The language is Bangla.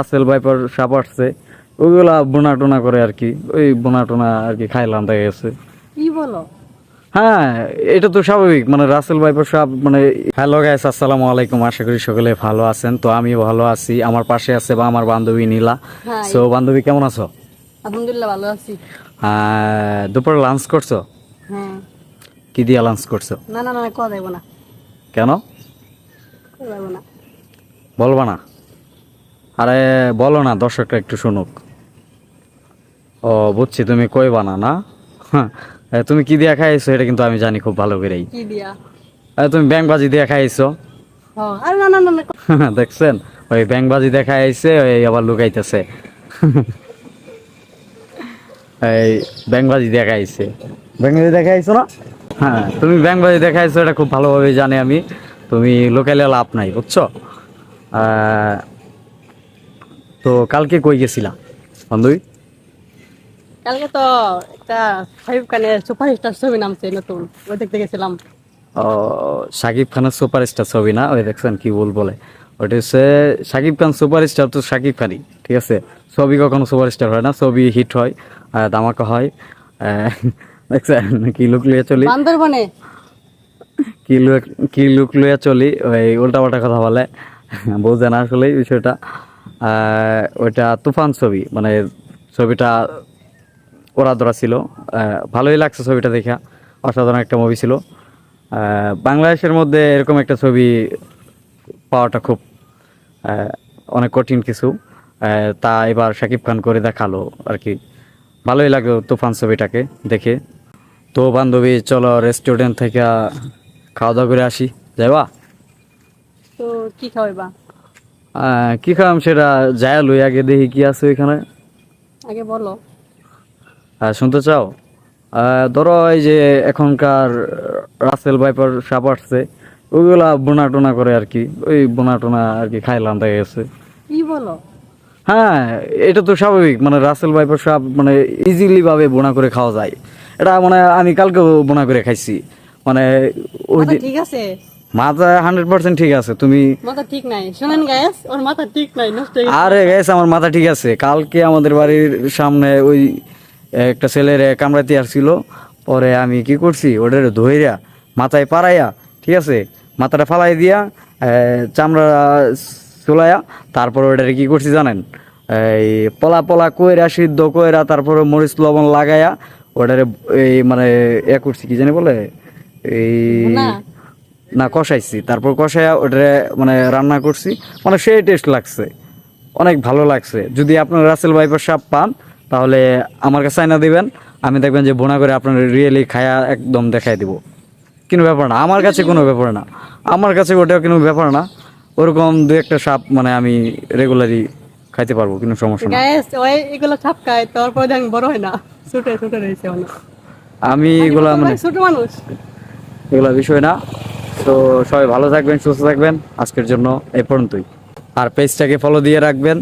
রাসেল ভাইপার সাপ আসছে, ওইগুলা বোনা টোনা করে আর কি, ওই বোনা টোনা আর কি খাইলাম, দেখা গেছে। কি বলো? হ্যাঁ, এটা তো স্বাভাবিক, মানে রাসেল ভাইপার সাপ মানে। হ্যালো গাইস, আসসালামু আলাইকুম, আশা করি সকলে ভালো আছেন। তো আমি ভালো আছি, আমার পাশে আছে বা আমার বান্ধবী নীলা। হাই। সো বান্ধবী, কেমন আছো? আলহামদুলিল্লাহ ভালো আছি। দুপুরে লাঞ্চ করছো? হ্যাঁ। কি দিয়ে লাঞ্চ করছো? না না না, কথা দেবো না, কেন কথা দেবো না। বলবা না? আরে বলো না, দর্শকরা একটু শুনুক। ও বুঝছি, তুমি কইবা না, না? হ্যাঁ, তুমি কি দিয়া খাইছো এটা কিন্তু আমি জানি খুব ভালো করেই। কি দিয়া? তুমি ব্যাংবাজি দিয়া খাইছো। ও আরে না না না না। দেখছেন, ওই ব্যাংবাজি দেখা আইছে, ওই আবার লুকাইতেছে। এই ব্যাংবাজি দেখা আইছে, ব্যাংবাজি দেখা আইছো না? হ্যাঁ, তুমি ব্যাংবাজি দেখা আইছো, এটা খুব ভালোভাবে জানি আমি। তুমি লোকালে লাভ নাই, বুঝছো? তো কালকে কই গেছিলা বান্ধবী? কালকে তো একটা শাকিব খানের সুপারস্টার ছবি নামছে নতুন, ওই দেখতে গেছিলাম। ও, শাকিব খানের সুপারস্টার ছবি না? ওই দেখছেন কি বল বলে। ওটা হচ্ছে শাকিব খান সুপারস্টার, তো শাকিব খানই, ঠিক আছে। ছবি কখনো সুপারস্টার হয় না, ছবি হিট হয়, ধামাকা হয়। দেখছেন কি লুক লিয়ে চলি, বান্দরবনে। কি লুক লিয়ে চলি, ওই উল্টাপাল্টা কথা বলে, বোঝে না আসলে বিষয়টা। ওইটা তুফান ছবি, মানে ছবিটা ওরা ধরা ছিল। ভালোই লাগছে ছবিটা দেখা, অসাধারণ একটা মুভি ছিল। বাংলাদেশের মধ্যে এরকম একটা ছবি পাওয়াটা খুব অনেক কঠিন কিছু। তা এবার শাকিব খান করে দেখালো আর কি, ভালোই লাগলো তুফান ছবিটাকে দেখে। তো বান্ধবী, চলো রেস্টুরেন্ট থেকে খাওয়া দাওয়া করে আসি, যাইবা? তো কি খাওয়াইবা? কি খাম সেটা যায় লই, আগে দেখি কি আছে ওইখানে। আগে বলো। শুনতে চাও? ধরো এই যে এখনকার রাসেল ভাইপার সাপ আসছে, ওইগুলা বোনা টোনা করে আর কি, ওই বোনা টোনা আর কি খাইলাম, দেখা গেছে। কি বলো? হ্যাঁ, এটা তো স্বাভাবিক, মানে রাসেল ভাইপার সাপ মানে ইজিলি ভাবে বোনা করে খাওয়া যায়। এটা মানে আমি কালকেও বোনা করে খাইছি, মানে ওই মাথা ঠিক আছে? মাথা 100% ঠিক আছে। তুমি মাথা ঠিক নাই, শোনেন গায়েস, ওর মাথা ঠিক নাই, নষ্ট হয়ে গেছে। আরে গেছে, আমার মাথা ঠিক আছে। কালকে আমাদের বাড়ির সামনে ওই একটা ছেলের কামড়াতে আসছিল, পরে আমি কি করছি, ওটার ধইরা মাথায় পাড়াইয়া, ঠিক আছে, মাথাটা ফালাই দিয়া চামড়া চুলাইয়া, তারপর ওটারে কি করছি জানেন, এই পলা পলা কইরা সিদ্ধ কইরা, তারপরে মরিচ লবণ লাগাইয়া ওটারে এই মানে করছি, কি জানি বলে, এই না। না কষাইছি, তারপর কষাইয়া ওটারে মানে রান্না করছি, মানে সেই টেস্ট লাগছে, অনেক ভালো লাগছে। যদি আপনার রাসেল ভাইপার সাপ পান, তাহলে আমার কাছে আইনা দিবেন, আমি দেখবেন যে বোনা করে আপনার রিয়েলি খায়া একদম দেখাই দিব। কোনো ব্যাপার না, আমার কাছে কোনো ব্যাপার না, আমার কাছে ওটাও কোনো ব্যাপার না। ওরকম দু একটা সাপ মানে আমি রেগুলারই খাইতে পারবো, কোনো সমস্যা না। গায়েস, ওই এগুলো ছাপকায়, তারপরে দেখেন বড় হয় না, ছোটে ছোটে রয়েছে অনেক। আমি এগুলা মানে ছোট মানুষ। এগুলা বিষয় না। তো সবাই ভালো থাকবেন, সুস্থ থাকবেন, আজকের জন্য এই পর্যন্তই। আর পেজটাকে ফলো দিয়ে রাখবেন।